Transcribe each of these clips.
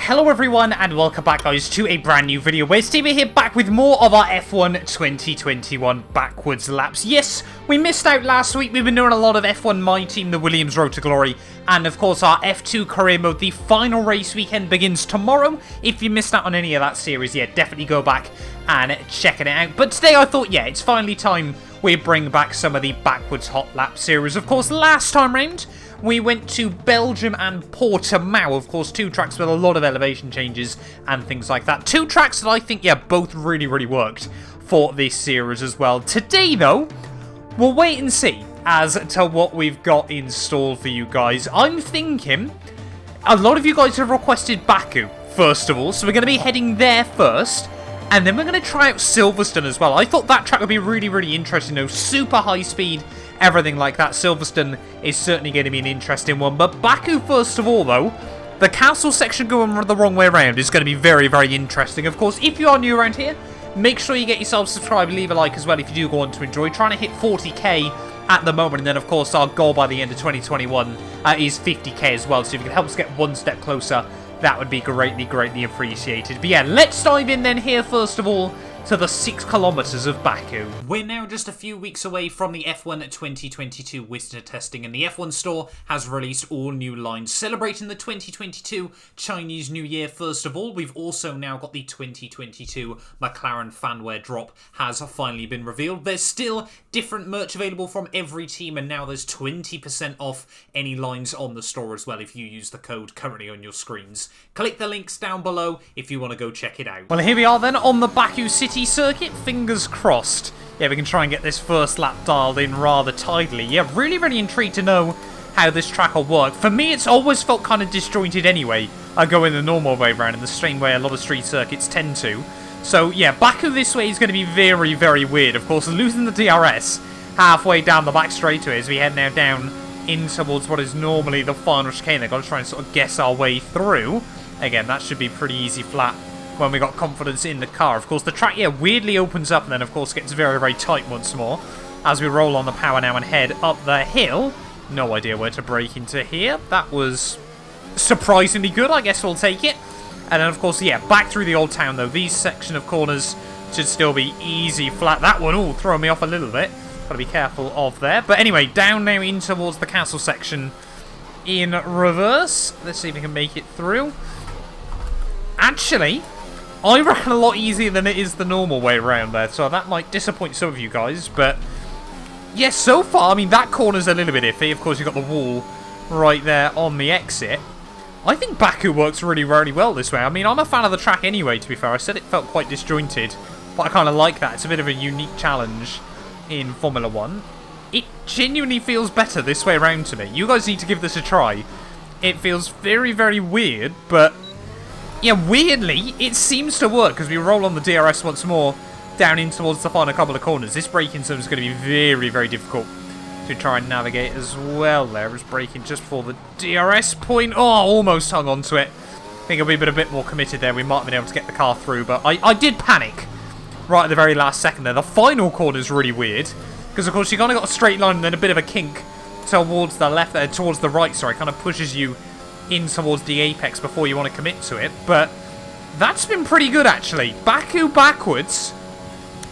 Hello everyone and welcome back guys to a brand new video where Steve here back with more of our F1 2021 backwards laps. Yes, we missed out last week. We've been doing a lot of F1 My Team, the Williams Road to Glory, and of course our F2 career mode. The final race weekend begins tomorrow. If you missed out on any of that series, yeah, definitely go back and check it out. But today I thought, yeah, it's finally time we bring back some of the backwards hot lap series. Of course, last time round, we went to Belgium and Portimao, of course, two tracks with a lot of elevation changes and things like that. Two tracks that I think, yeah, both really worked for this series as well. Today, though, we'll wait and see as to what we've got installed for you guys. I'm thinking a lot of you guys have requested Baku, first of all, so we're going to be heading there first. And then we're going to try out Silverstone as well. I thought that track would be really interesting, you know, super high speed, everything like that. Silverstone is certainly going to be an interesting one. But Baku, first of all, though, the castle section going the wrong way around is going to be very interesting. Of course, if you are new around here, make sure you get yourself subscribed, leave a like as well if you do go on to enjoy. Trying to hit 40k at the moment, and then, of course, our goal by the end of 2021 is 50k as well. So if you can help us get one step closer, that would be greatly appreciated. But yeah, let's dive in then here, first of all, to the 6 kilometers of Baku. We're now just a few weeks away from the F1 2022 winter testing, and the F1 store has released all new lines celebrating the 2022 Chinese New Year. First of all, we've also now got the 2022 McLaren fanwear drop has finally been revealed. There's still different merch available from every team, and now there's 20% off any lines on the store as well if you use the code currently on your screens. Click the links down below if you want to go check it out. Well, here we are then on the Baku City circuit, fingers crossed. Yeah, we can try and get this first lap dialed in rather tidily. Yeah, really intrigued to know how this track will work. For me, it's always felt kind of disjointed anyway. I go in the normal way around in the same way a lot of street circuits tend to. So yeah, Baku this way is going to be very weird. Of course, losing the DRS halfway down the back straightaway as we head now down in towards what is normally the final chicane. They've got to try and sort of guess our way through. Again, that should be pretty easy flat when we got confidence in the car. Of course, the track, yeah, weirdly opens up and then, of course, gets very tight once more as we roll on the power now and head up the hill. No idea where to brake into here. That was surprisingly good. I guess we'll take it. And then, of course, yeah, back through the old town, though. These section of corners should still be easy flat. That one, all throwing me off a little bit. Got to be careful of there. But anyway, down now in towards the castle section in reverse. Let's see if we can make it through. Actually, I reckon a lot easier than it is the normal way around there, so that might disappoint some of you guys, but yes, so far, I mean, that corner's a little bit iffy. Of course, you've got the wall right there on the exit. I think Baku works really well this way. I mean, I'm a fan of the track anyway, to be fair. I said it felt quite disjointed, but I kind of like that. It's a bit of a unique challenge in Formula 1. It genuinely feels better this way around to me. You guys need to give this a try. It feels very weird, but yeah, weirdly, it seems to work because we roll on the DRS once more down in towards the final couple of corners. This braking zone is going to be very difficult to try and navigate as well there. It was braking just before the DRS point. Oh, almost hung on to it. I think if we'd been a bit more committed there, we might have been able to get the car through, but I did panic right at the very last second there. The final corner is really weird because, of course, you kind of got a straight line and then a bit of a kink towards the left, towards the right, sorry, kind of pushes you in towards the apex before you want to commit to it, but that's been pretty good actually. Baku backwards,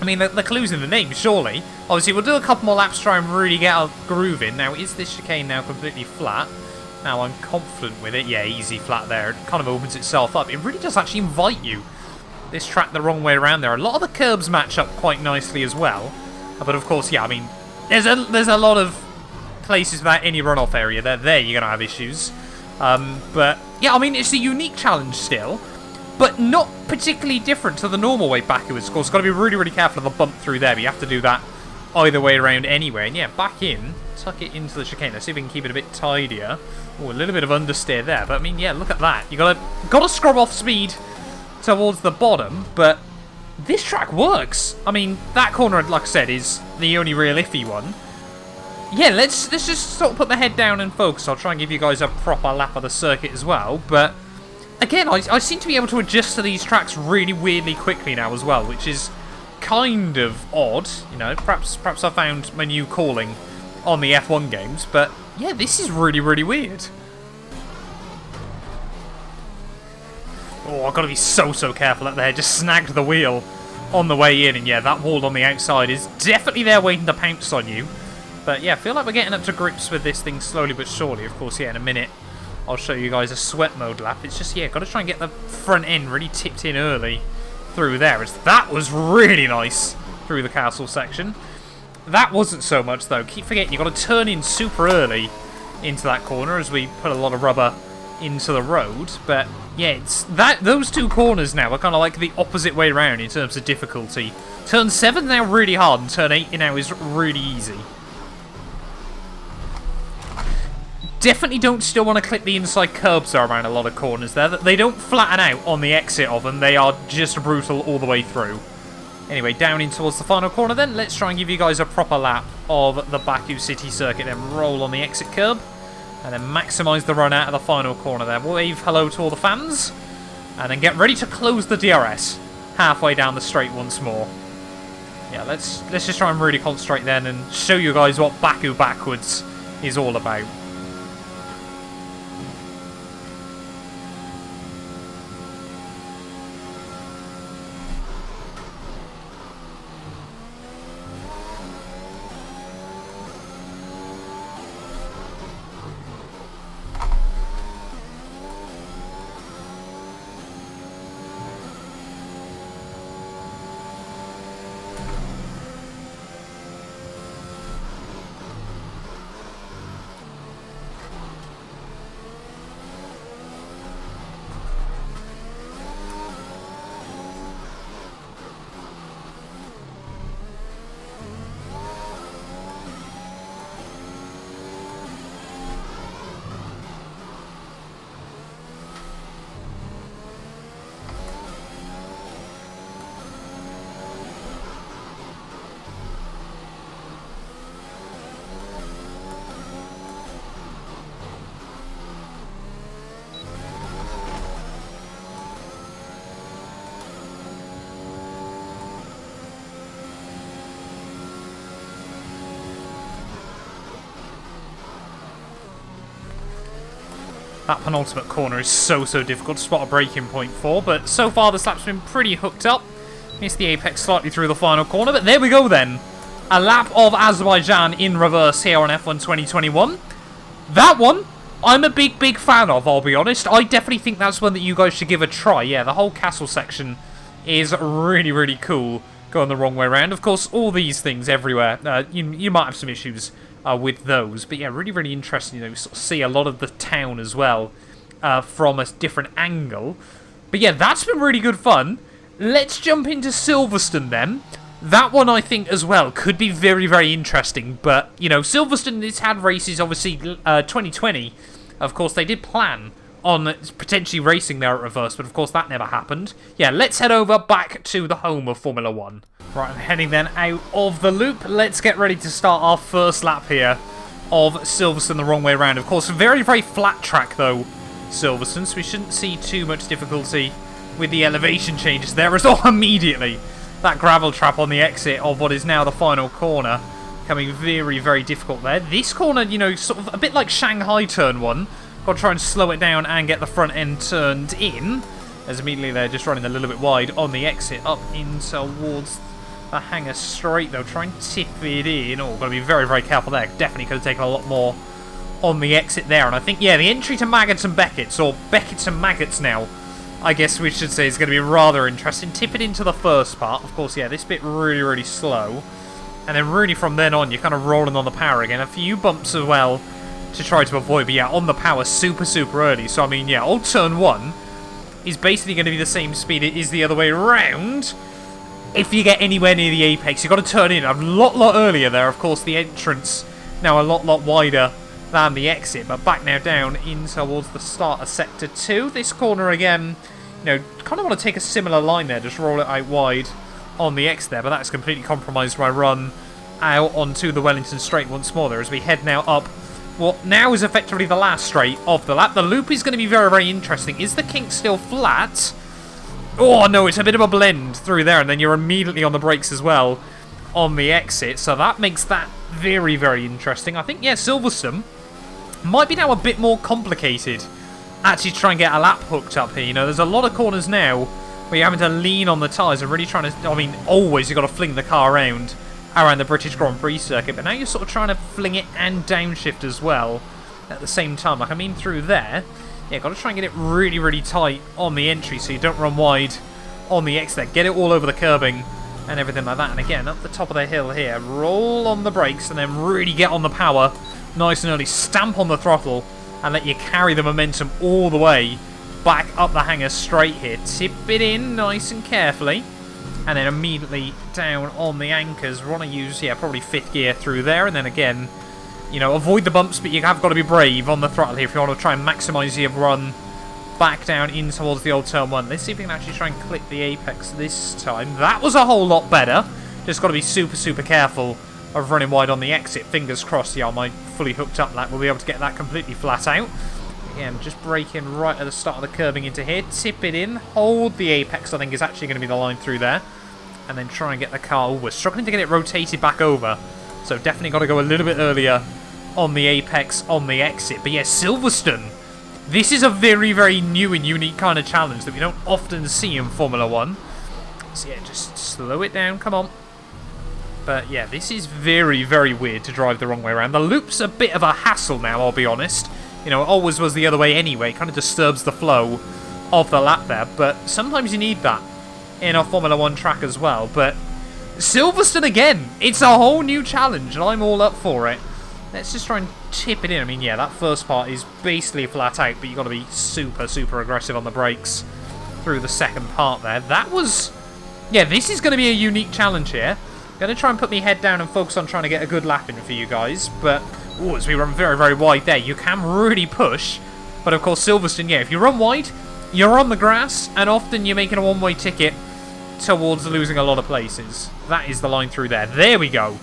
I mean, the clue's in the name, surely. Obviously, we'll do a couple more laps to try and really get our groove in. Now, is this chicane now completely flat? Now, I'm confident with it. Yeah, easy flat there. It kind of opens itself up. It really does actually invite you, this track, the wrong way around there. A lot of the curbs match up quite nicely as well, but of course, yeah, I mean, there's a lot of places without any runoff area. There you're going to have issues. But yeah, I mean, it's a unique challenge still, but not particularly different to the normal way Baku is. Of course, got to be really careful of the bump through there, but you have to do that either way around anyway. And yeah, back in, tuck it into the chicane. Let's see if we can keep it a bit tidier. Oh, a little bit of understeer there, but I mean, yeah, look at that. You gotta scrub off speed towards the bottom, but this track works. I mean, that corner, like I said, is the only real iffy one. Yeah, let's just sort of put the head down and focus. I'll try and give you guys a proper lap of the circuit as well. But again, I seem to be able to adjust to these tracks really weirdly quickly now as well, which is kind of odd. You know, perhaps I found my new calling on the F1 games. But yeah, this is really weird. Oh, I've got to be so careful up there. Just snagged the wheel on the way in. And yeah, that wall on the outside is definitely there waiting to pounce on you. But yeah, I feel like we're getting up to grips with this thing slowly but surely. Of course, yeah, in a minute, I'll show you guys a sweat mode lap. It's just, yeah, got to try and get the front end really tipped in early through there. That was really nice through the castle section. That wasn't so much, though. Keep forgetting, you've got to turn in super early into that corner as we put a lot of rubber into the road. But yeah, it's those two corners now are kind of like the opposite way around in terms of difficulty. Turn 7 now really hard, and turn 8 now is really easy. Definitely don't still want to clip the inside curbs around a lot of corners there. They don't flatten out on the exit of them. They are just brutal all the way through. Anyway, down in towards the final corner then. Let's try and give you guys a proper lap of the Baku City Circuit. Then roll on the exit curb. And then maximise the run out of the final corner there. Wave hello to all the fans. And then get ready to close the DRS halfway down the straight once more. Yeah, let's just try and really concentrate then and show you guys what Baku backwards is all about. That penultimate corner is so difficult to spot a braking point for, but so far this lap's been pretty hooked up. Missed the apex slightly through the final corner, but there we go then. A lap of Azerbaijan in reverse here on F1 2021. That one, I'm a big fan of, I'll be honest. I definitely think that's one that you guys should give a try. Yeah, the whole castle section is really cool going the wrong way around. Of course, all these things everywhere, you might have some issues with those, but yeah, really interesting. You know, sort of see a lot of the town as well from a different angle. But yeah, that's been really good fun. Let's jump into Silverstone then. That one I think as well could be very interesting. But you know, Silverstone has had races obviously 2020. Of course, they did plan on potentially racing there at reverse, but of course that never happened. Yeah, let's head over back to the home of Formula 1. Right, I'm heading then out of the loop. Let's get ready to start our first lap here of Silverstone the wrong way around. Of course, very flat track though, Silverstone, so we shouldn't see too much difficulty with the elevation changes there as well. Immediately, that gravel trap on the exit of what is now the final corner, becoming very difficult there. This corner, you know, sort of a bit like Shanghai turn 1. Got to try and slow it down and get the front end turned in. As immediately they're just running a little bit wide on the exit up in towards the hangar straight though. Try and tip it in. Oh, got to be very careful there. Definitely could have taken a lot more on the exit there. And I think, yeah, the entry to Maggots and Beckett's, or Beckett's and Maggots now, I guess we should say, is going to be rather interesting. Tip it into the first part. Of course, yeah, this bit really slow. And then really from then on, you're kind of rolling on the power again. A few bumps as well to try to avoid, but yeah, on the power super early. So I mean, yeah, old turn 1 is basically going to be the same speed it is the other way around. If you get anywhere near the apex, you've got to turn in a lot earlier there. Of course, the entrance now a lot wider than the exit, but back now down in towards the start of sector 2. This corner again, you know, kind of want to take a similar line there, just roll it out wide on the exit there, but that's completely compromised my run out onto the Wellington straight once more there as we head now up what now is effectively the last straight of the lap. The loop is going to be very interesting. Is the kink still flat? Oh no, it's a bit of a blend through there, and then you're immediately on the brakes as well on the exit, so that makes that very interesting. I think, yeah, Silverstone might be now a bit more complicated actually try and get a lap hooked up here. You know, there's a lot of corners now where you're having to lean on the tyres and really trying to, I mean, always you've got to fling the car around the British Grand Prix circuit, but now you're sort of trying to fling it and downshift as well at the same time. Like, I mean, through there, yeah, got to try and get it really, really tight on the entry so you don't run wide on the exit. Get it all over the curbing and everything like that. And again, up the top of the hill here, roll on the brakes and then really get on the power nice and early. Stamp on the throttle and let you carry the momentum all the way back up the hanger straight here. Tip it in nice and carefully. And then immediately down on the anchors. We want to use, yeah, probably 5th gear through there. And then again, you know, avoid the bumps, but you have got to be brave on the throttle here if you want to try and maximise your run back down in towards the old turn 1. Let's see if we can actually try and clip the apex this time. That was a whole lot better. Just got to be super, super careful of running wide on the exit. Fingers crossed, yeah, on my fully hooked up lap, we'll be able to get that completely flat out. Again, just braking right at the start of the curbing into here. Tip it in. Hold the apex, I think, is actually going to be the line through there. And then try and get the car. Oh, we're struggling to get it rotated back over. So definitely got to go a little bit earlier on the apex on the exit. But yeah, Silverstone. This is a very, very new and unique kind of challenge that we don't often see in Formula 1. So yeah, just slow it down. Come on. But yeah, this is very, very weird to drive the wrong way around. The loop's a bit of a hassle now, I'll be honest. You know, it always was the other way anyway. It kind of disturbs the flow of the lap there. But sometimes you need that in a Formula 1 track as well. But Silverstone again. It's a whole new challenge, and I'm all up for it. Let's just try and tip it in. I mean, yeah, that first part is basically flat out, but you've got to be super, super aggressive on the brakes through the second part there. That was... yeah, this is going to be a unique challenge here. Going to try and put my head down and focus on trying to get a good lap in for you guys. But, ooh, as we run very, very wide there, you can really push. But, of course, Silverstone, yeah, if you run wide, you're on the grass, and often you're making a one-way ticket towards losing a lot of places. That is the line through there. There we go.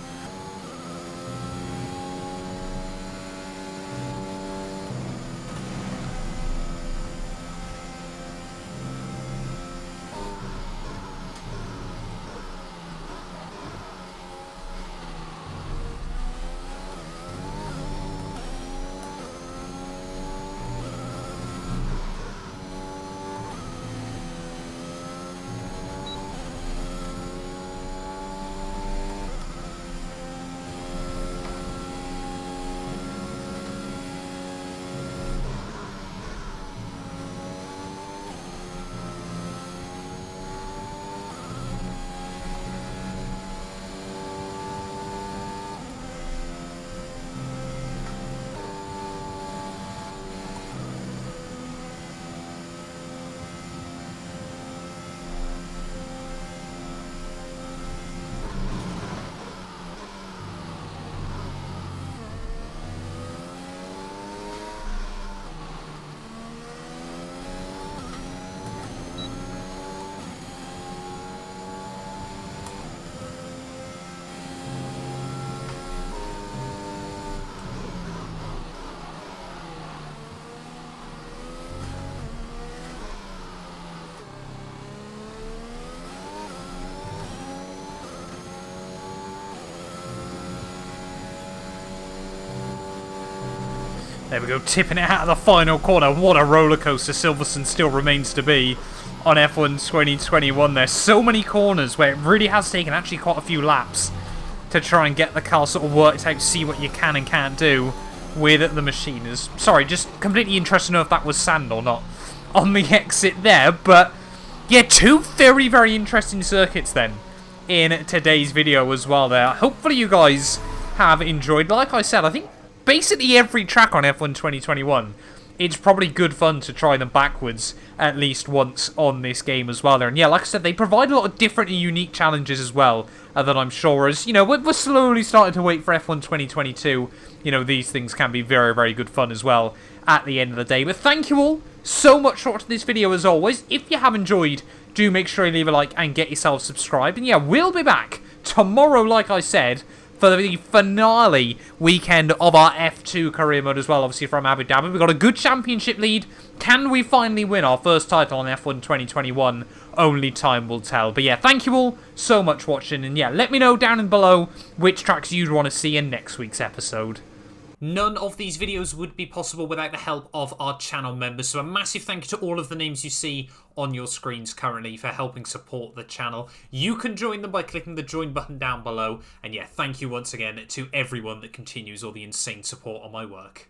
There we go, tipping it out of the final corner. What a roller coaster Silverstone still remains to be on F1 2021. There's so many corners where it really has taken actually quite a few laps to try and get the car sort of worked out, see what you can and can't do with the machine. Sorry, just completely interested to know if that was sand or not on the exit there. But yeah, two very, very interesting circuits then in today's video as well there. Hopefully you guys have enjoyed. Like I said, I think basically every track on F1 2021, it's probably good fun to try them backwards at least once on this game as well there. And yeah, like I said, they provide a lot of different and unique challenges as well that I'm sure as, you know, we're slowly starting to wait for F1 2022. You know, these things can be very, very good fun as well at the end of the day. But thank you all so much for watching this video as always. If you have enjoyed, do make sure you leave a like and get yourself subscribed. And yeah, we'll be back tomorrow, like I said, for the finale weekend of our F2 career mode as well, obviously from Abu Dhabi. We've got a good championship lead. Can we finally win our first title on F1 2021? Only time will tell. But yeah, thank you all so much for watching. And yeah, let me know down below which tracks you'd want to see in next week's episode. None of these videos would be possible without the help of our channel members, so a massive thank you to all of the names you see on your screens currently for helping support the channel. You can join them by clicking the join button down below, and yeah, thank you once again to everyone that continues all the insane support on my work.